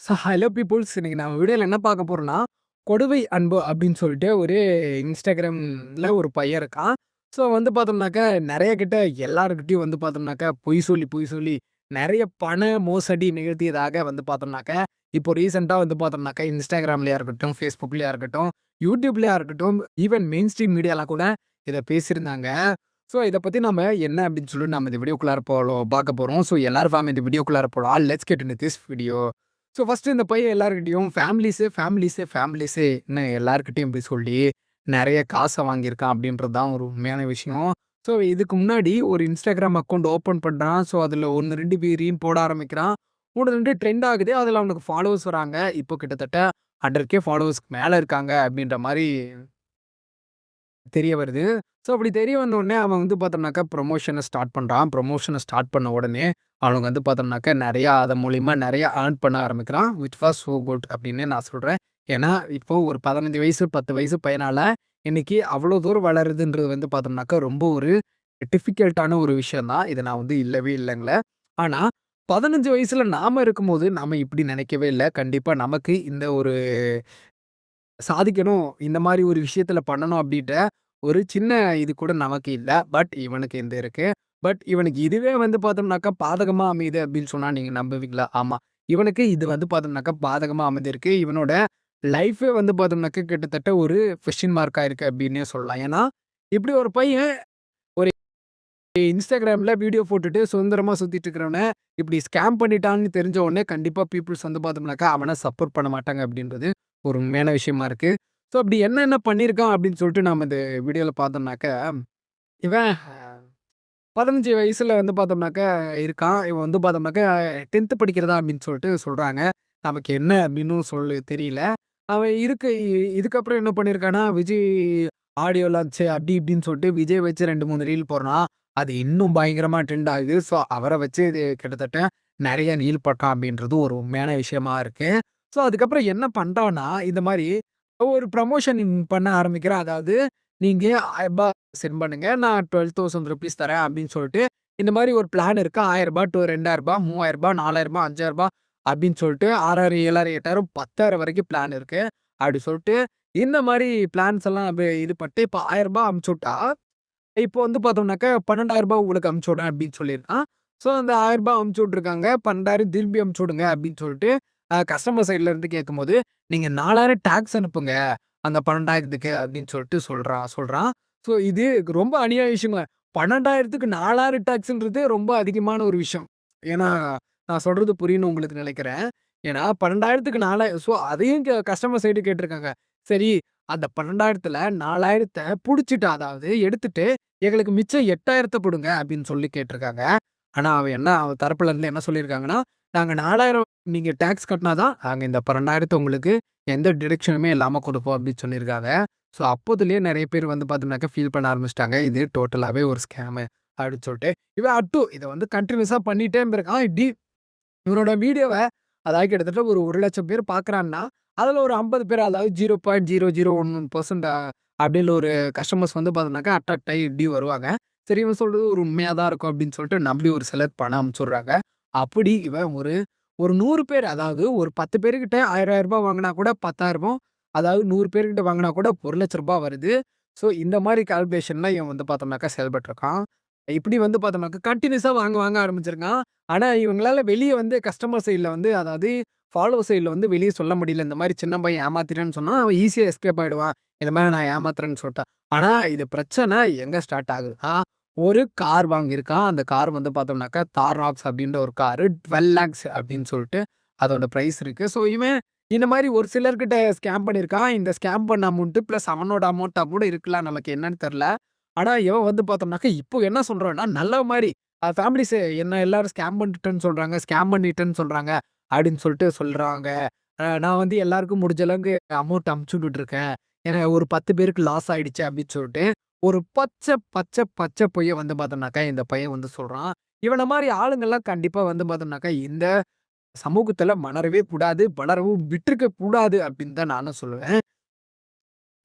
Hello peoples. இன்னைக்கு நம்ம வீடியோல என்ன பார்க்க போறோம்னா, கொடுவை அன்பு அப்படின்னு சொல்லிட்டு ஒரு இன்ஸ்டாகிராம்ல ஒரு பையன் இருக்கான். ஸோ வந்து பார்த்தோம்னாக்கா, நெறைய கிட்ட எல்லார்கிட்டயும் வந்து பார்த்தோம்னாக்கா, பொய் சொல்லி நெறைய பண மோசடி நிகழ்த்தியதாக வந்து பார்த்தோம்னாக்கா, இப்போ ரீசென்ட்டா வந்து பார்த்தோம்னாக்கா, இன்ஸ்டாகிராம்லயா இருக்கட்டும், Facebookலயா இருக்கட்டும், YouTubeலயா இருக்கட்டும், ஈவன் மெயின் ஸ்ட்ரீம் மீடியாலாம் கூட இத பேசியிருந்தாங்க. ஸோ இத பத்தி நம்ம என்ன அப்படின்னு சொல்லி நம்ம இந்த வீடியோக்குள்ளார பார்க்க போறோம். ஸோ எல்லாரும் வாங்க இந்த வீடியோக்குள்ளார போலாம். Let's get into this video. So first இந்த பையன் எல்லார்கிட்டயும் ஃபேமிலிஸுன்னு எல்லார்கிட்டயும் போய் சொல்லி, நெறைய காச வாங்கியிருக்கான் அப்படின்றது தான் ஒரு உண்மையான விஷயம். ஸோ இதுக்கு முன்னாடி ஒரு Instagram அக்கவுண்ட் ஓப்பன் பண்றான். ஸோ அதில 1, 2 ரீல் போட ஆரம்பிக்கிறான். 1, 2 ட்ரெண்ட் ஆகுது. அதில அவனுக்கு ஃபாலோவர்ஸ் வராங்க. இப்போ கிட்டத்தட்ட 100K ஃபாலோவர்ஸ்க்கு மேல இருக்காங்க அப்படின்ற மாரி தெரிய வருது. ஸோ அப்படி தெரிய வந்தோனே அவன் வந்து பார்த்தோம்னாக்கா ப்ரமோஷன ஸ்டார்ட் பண்றான். ப்ரமோஷன ஸ்டார்ட் பண்ண உடனே அவனுக்கு வந்து பார்த்தோம்னாக்கா நெறையா அதன் மூலியமா நெறையா ஏர்ன் பண்ண ஆரம்பிக்கிறான். விச் வாஸ் சோ குட் அப்படின்னு நான் சொல்றேன். ஏன்னா, இப்போ ஒரு 15 வயசு, 10 வயசு பையனால இன்னைக்கு அவ்வளோ தூரம் வளருதுன்றது வந்து பார்த்தோம்னாக்கா ரொம்ப ஒரு டிஃபிகல்ட்டான ஒரு விஷயம் தான். இத நான் வந்து இல்லவே இல்லங்கல. ஆனா 15 வயசுல நாம இருக்கும்போது நாம இப்படி நினைக்கவே இல்ல. கண்டிப்பா நமக்கு இந்த ஒரு சாதிக்கணும். இந்த மாரி ஒரு விஷயத்துல பண்ணணும் அப்டின்ற ஒரு சின்ன இது கூட நமக்கு இல்ல. பட் இவனுக்கு இந்த இருக்கு. பட் இவனுக்கு இதுவே வந்து பார்த்தோம்னாக்கா பாதகமா அமையுது அப்டின்னு சொன்னா நீங்க நம்புவீங்களா? ஆமா. இவனுக்கு இது வந்து பார்த்தோம்னாக்கா பாதகமா அமைஞ்சிருக்கு. இவனோட லைஃபே வந்து பார்த்தோம்னாக்கா கிட்டத்தட்ட ஒரு கொஸ்டின் மார்க்கா இருக்கு அப்டின்னே சொல்லலாம். ஏன்னா, இப்டி ஒரு பையன் ஒரு Instagramல வீடியோ போட்டுட்டு சுதந்திரமா சுத்திட்டு இருக்கிறவன, இப்டி ஸ்கேம் பண்ணிட்டான்னு தெரிஞ்ச உடனே கண்டிப்பா பீப்பிள்ஸ் வந்து பார்த்தோம்னாக்கா, அவன சப்போர்ட் பண்ண மாட்டாங்க அப்டின்றது ஒரு உண்மையான விஷயமா இருக்கு. ஸோ அப்டி என்னென்ன பண்ணியிருக்கான் அப்டின்னு சொல்லிட்டு நாம இந்த வீடியோல பார்த்தோம்னாக்கா, இவன் 15 வயசுல வந்து பார்த்தோம்னாக்கா இருக்கான். இவன் வந்து பார்த்தோம்னாக்கா 10த் படிக்கிறதா அப்டின்னு சொல்லிட்டு சொல்றாங்க. நமக்கு என்ன அப்டின்னும் தெரியல. அவன் இதுக்கப்புறம் என்ன பண்ணியிருக்கான்னா, விஜய் ஆடியோ லான்ச் அப்டி இப்டின்னு சொல்லிட்டு விஜய் வச்சு 2, 3 ரீல் போடுறான். அது இன்னும் பயங்கரமா ட்ரெண்ட் ஆகுது. ஸோ அவர வச்சு இது கிட்டத்தட்ட நெறைய ரீல் போட்டான் அப்டின்றது ஒரு உண்மையான விஷயமா இருக்கு. ஸோ அதுக்கப்புறம் என்ன பண்றான்னா, இந்த மாரி ஒரு ப்ரமோஷன் பண்ண ஆரம்பிக்கிறான். அதாவது நீங்க ரூ. 1000 சென்ட் பண்ணுங்க. நான் ₹12,000 தரேன் அப்டின்னு சொல்லிட்டு, இந்த மாரி ஒரு பிளான் இருக்கு. ரூ. 1000 டூ ரூ. 2000 ரூ. 3000 4000 ரூ. 5000 அப்டின்னு சொல்லிட்டு 6000 7000 8000 10,000 வரைக்கும் பிளான் இருக்கு. அப்டி சொல்ட்டு இந்த மாரி பிளான்ஸ் எல்லாம் இது பண்ட்டு இப்ப ரூ. 1000 அனுப்பிச்சு விட்டா, இப்போ வந்து பார்த்தோம்னாக்கா ரூ. 12,000 உங்களுக்கு அனுப்பிச்சு விடுறேன் அப்டின்னு சொல்லியிருக்கான். ஸோ அந்த ரூ. 1000 அனுப்பிச்சு விட்டுருக்காங்க. 12,000 திருப்பி அனுப்பிச்சு விடுங்க அப்டின்னு சொல்லிட்டு கஸ்டமர் சைட்ல இருந்து கேட்கும்போது, நீங்க 4000 டாக்ஸ் அனுப்புங்க. அந்த 12,000க்கு அப்டின்னு சொல்லிட்டு சொல்றான். ஸோ இது ரொம்ப அநியாய விஷயங்க. 12,000க்கு 4000 டாக்ஸ்ன்றது ரொம்ப அதிகமான ஒரு விஷயம். ஏன்னா, நான் சொல்றது புரியும்னு உங்களுக்கு நினைக்கிறேன். ஏன்னா 12,000க்கு 4000 ஸோ அதையும் கஸ்டமர் சைடு கேட்டுருக்காங்க. சரி, அந்த 12,000த்துல 4,000த்த புடிச்சுட்டு அதாவது எடுத்துட்டு, எங்களுக்கு மிச்சம் 8,000த்த குடுங்க அப்டின்னு சொல்லி கேட்டுருக்காங்க. ஆனா அவன் தரப்புல இருந்து என்ன சொல்லியிருக்காங்கன்னா, நாங்க 4,000 நீங்க டாக்ஸ் கட்டினா தான், நாங்க இந்த 12,000த்த உங்களுக்கு எந்த டிடக்ஷனுமே இல்லாம குடுப்போம் அப்டின்னு சொல்லியிருக்காங்க. ஸோ அப்போதிலேயே நெறைய பேர் வந்து பார்த்தீங்கன்னாக்கா ஃபீல் பண்ண ஆரம்பிச்சுட்டாங்க. இது டோட்டலாவே ஒரு ஸ்கேமு அப்டின்னு சொல்ட்டு. இவன் இத வந்து கன்டினியூஸா பண்ணிட்டே இருந்திருக்கான். இவனோட வீடியோவ அதாவது கிட்டத்தட்ட ஒரு 1,00,000 பேர் பார்க்குறான்னா, அதுல ஒரு 50 பேர் அதாவது 0.0011% அப்படின்னு ஒரு கஸ்டமர்ஸ் வந்து பார்த்தீங்கன்னாக்கா, அட்ராக்ட் ஆகி இப்படி வருவாங்க. சரி இவன் சொல்றது ஒரு உண்மையா தான் இருக்கும் அப்படின்னு சொல்லிட்டு நம்பி ஒரு சிலர் பணம் அனுப்பிச்சுடுறாங்க. அப்படி இவன் ஒரு ஒரு 100 பேர் அதாவது ஒரு 10 பேர்கிட்ட ரூ. 1000 வாங்குனா கூட 10,000 அதாவது 100 பேர்கிட்ட வாங்குனா கூட ரூ. 1,00,000 வருது. ஸோ இந்த மாரி கால்குலேஷன்ல இவன் வந்து பார்த்தோம்னாக்கா செயல்பட்டுருக்கான். இப்படி வந்து பார்த்தோம்னாக்கா கன்டினியூஸா வாங்க ஆரம்பிச்சிருக்கான். ஆனா, இவங்களால வெளிய வந்து கஸ்டமர் சைட்ல வந்து அதாவது ஃபாலோவர் சைட்ல வந்து வெளிய சொல்ல முடியல. இந்த மாரி சின்ன பையன் ஏமாத்திட்டேன்னு சொன்னா, அவன் ஈஸியா எஸ்கேப் ஆயிடுவான். இந்த மாரி நான் ஏமாத்துறேன்னு சொல்ட்டா. ஆனா, இது பிரச்சனை எங்க ஸ்டார்ட் ஆகுதுன்னா, ஒரு கார் வாங்கியிருக்கான். அந்த கார் வந்து பார்த்தோம்னாக்கா, தார்ராக்ஸ் அப்படின்ற ஒரு காரு 12 லேக்ஸ் அப்படின்னு சொல்லிட்டு அதோட பிரைஸ் இருக்கு. ஸோ, இவன் இந்த மாரி ஒரு சிலர்கிட்ட ஸ்கேம் பண்ணியிருக்கான். இந்த ஸ்கேம் பண்ண அமௌண்ட் பிளஸ் அவனோட அமௌண்ட்டா கூட இருக்கலாம். நமக்கு என்னன்னு தெரியல. ஆனா, இவன் வந்து பார்த்தோம்னாக்கா, இப்போ என்ன சொல்றான்னா, நல்ல மாரி ஃபேமிலிஸ் என்ன எல்லாரும் ஸ்கேம் பண்ணிட்டேன்னு சொல்றாங்க அப்படின்னு சொல்லிட்டு சொல்றாங்க. நான் வந்து எல்லாருக்கும் முடிஞ்ச அளவுக்கு அமௌண்ட் அனுப்பிச்சு விட்டுட்டுருக்கேன். ஏன்னா ஒரு 10 பேருக்கு லாஸ் ஆயிடுச்சு அப்படின்னு சொல்லிட்டு, ஒரு பச்சை பொய்ய வந்து பார்த்தோம்னாக்கா, இந்த பையன் வந்து சொல்றான். இவன மாரி ஆளுங்கலாம் கண்டிப்பா வந்து பார்த்தோம்னாக்கா, இந்த சமூகத்துல மலரவே கூடாது, வளரவும் விட்டுருக்க கூடாது அப்படின்னு தான் நானும் சொல்லுவேன்.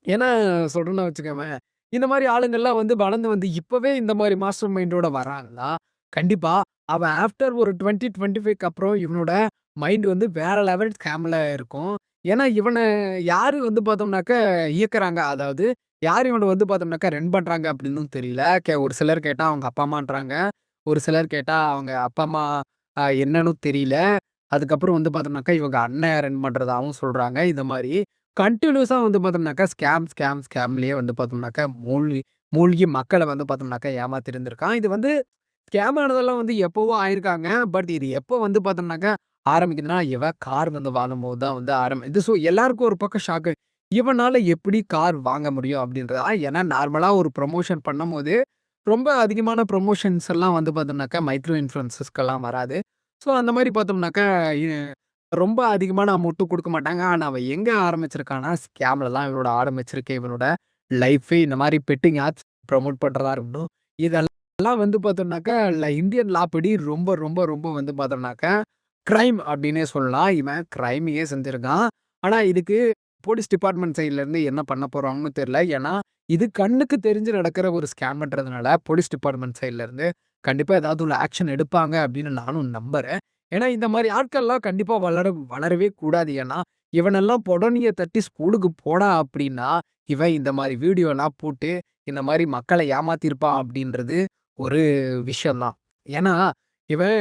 ஏன்னா சொல்றேன்னா வச்சுக்கோவேன், இந்த மாரி ஆளுங்கள்லாம் வந்து வளர்ந்து வந்து இப்பவே இந்த மாரி மாஸ்டர் மைண்டோட வராங்கன்னா, கண்டிப்பா அவன் ஆஃப்டர் ஒரு 20, 25க்கு அப்புறம் இவனோட மைண்ட் வந்து வேற லெவல் ஸ்கேம்ல இருக்கும். ஏன்னா, இவன யாரு வந்து பார்த்தோம்னாக்க இயக்குறாங்க. அதாவது யார் இவன வந்து பார்த்தோம்னாக்கா ரன் பண்றாங்க அப்டின்னும் தெரியல. ஒரு சிலர் கேட்டா அவங்க அப்பா, அம்மான்றாங்க. ஒரு சிலர் கேட்டா அவங்க அப்பா, அம்மா என்னன்னும் தெரியல. அதுக்கப்புறம் வந்து பார்த்தோம்னாக்கா, இவங்க அண்ணன் ரன் பண்றதாவும் சொல்றாங்க. இந்த மாரி கன்டினியூஸா வந்து பார்த்தோம்னாக்கா, ஸ்கேம்லயே வந்து பார்த்தோம்னாக்கா, மூழ்கி மக்கள வந்து பார்த்தோம்னாக்கா ஏமாத்தி இருந்திருக்கான். இது வந்து ஸ்கேம் ஆனதெல்லாம் வந்து எப்பவோ ஆயிருக்காங்க. பட் இது எப்போ வந்து பார்த்தோம்னாக்கா ஆரம்பிக்குதுன்னா, இவன் கார் வந்து வாங்கும்போது தான் வந்து இது எல்லாருக்கும் ஒரு பக்கம் ஷாக்கு. இவனால எப்படி கார் வாங்க முடியும் அப்படின்றது. ஏன்னா நார்மலா ஒரு ப்ரமோஷன் பண்ணும்போது, ரொம்ப அதிகமான ப்ரமோஷன்ஸ் எல்லாம் வந்து பார்த்தோம்னாக்கா, மைக்ரோ இன்ஃப்ளூயன்சர்ஸ்க்கெல்லாம் வராது. ஸோ அந்த மாரி பார்த்தோம்னாக்கா, ரொம்ப அதிகமான அமௌண்ட்டும் குடுக்க மாட்டாங்க. ஆனா அவன் எங்க ஆரம்பிச்சிருக்கான்னா, ஸ்கேம்லலாம் இவனோட ஆரம்பிச்சிருக்கு. இவனோட லைஃபே இந்த மாரி பெட்டிங் ஆப்ஸ் ப்ரமோட் பண்றதா இருக்கட்டும். இதெல்லாம் வந்து பார்த்தோம்னாக்கா, இந்தியன் லா படி ரொம்ப, ரொம்ப, ரொம்ப வந்து பார்த்தோம்னாக்கா, கிரைம் அப்டின்னே சொல்லலாம். இவன் கிரைமையே செஞ்சிருக்கான். ஆனா இதுக்கு போலீஸ் டிபார்ட்மெண்ட் சைட்ல இருந்து என்ன பண்ண போறாங்கன்னு தெரியல. ஏன்னா, இது கண்ணுக்கு தெரிஞ்சு நடக்கிற ஒரு ஸ்கேம்ன்றதுனால, போலீஸ் டிபார்ட்மெண்ட் சைட்ல இருந்து கண்டிப்பா ஏதாவது ஒரு ஆக்ஷன் எடுப்பாங்க அப்டின்னு நானும் நம்புறேன். ஏன்னா, இந்த மாரி ஆட்கள்லாம் கண்டிப்பா வளரவே கூடாது. ஏன்னா, இவனெல்லாம் பொடனிய தட்டி ஸ்கூலுக்கு போடா அப்டின்னா, இவன் இந்த மாரி வீடியோலாம் போட்டு, இந்த மாரி மக்கள ஏமாத்தியிருப்பான் அப்டின்றது ஒரு விஷயம் தான். ஏன்னா, இவன்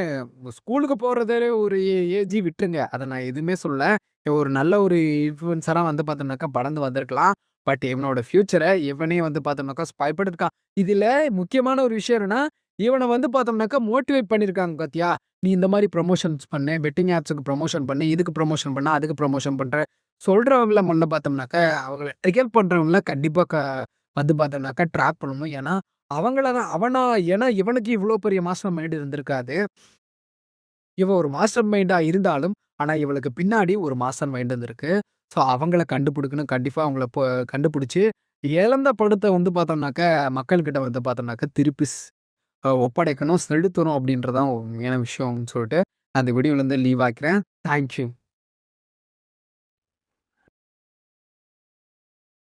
ஸ்கூலுக்கு போறதே ஒரு ஏஜி விட்டுருங்க. அத நான் எதுவுமே சொல்லல. இவன் ஒரு நல்ல ஒரு இன்ஃப்ளூயன்சரா வந்து பார்த்தோம்னாக்கா வளர்ந்து வந்திருக்கலாம். பட் இவனோட ஃபியூச்சர இவனே வந்து பார்த்தோம்னாக்கா ஸ்பாயில் பண்ணியிருக்கான். இதுல முக்கியமான ஒரு விஷயம் என்னன்னா, இவன வந்து பார்த்தோம்னாக்கா மோட்டிவேட் பண்ணியிருக்காங்க பாத்தியா? நீ இந்த மாரி ப்ரமோஷன்ஸ் பண்ணு. பெட்டிங் ஆப்ஸ்க்கு ப்ரமோஷன் பண்ணு. இதுக்கு ப்ரமோஷன் பண்ணு. அதுக்கு ப்ரமோஷன் பண்ற. சொல்றவங்கள முன்ன பார்த்தோம்னாக்கா, அவங்கள ட்ரிகர் பண்றவங்கள கண்டிப்பா வந்து பார்த்தோம்னாக்கா ட்ராப் பண்ணணும். ஏன்னா, அவங்கள தான் ஏன்னா இவனுக்கு இவ்ளோ பெரிய மாஸ்டர் மைண்ட் இருந்திருக்காது. இவன் ஒரு மாஸ்டர் மைண்டா இருந்தாலும், ஆனா இவளுக்கு பின்னாடி ஒரு மாஸ்டர் மைண்ட் இருந்திருக்கு. ஸோ அவங்கள கண்டுபிடிக்கணும். கண்டிப்பா அவங்கள கண்டுபிடிச்சு, இழந்த படத்த வந்து பார்த்தோம்னாக்க, மக்கள்கிட்ட வந்து பார்த்தோம்னாக்க, திருப்பி ஒப்படைக்கணும், செலுத்தணும் அப்படின்றது தான் உண்மையான விஷயம்னு சொல்லிட்டு, அந்த வீடியோலருந்து லீவ் ஆக்கிறேன். Thank you.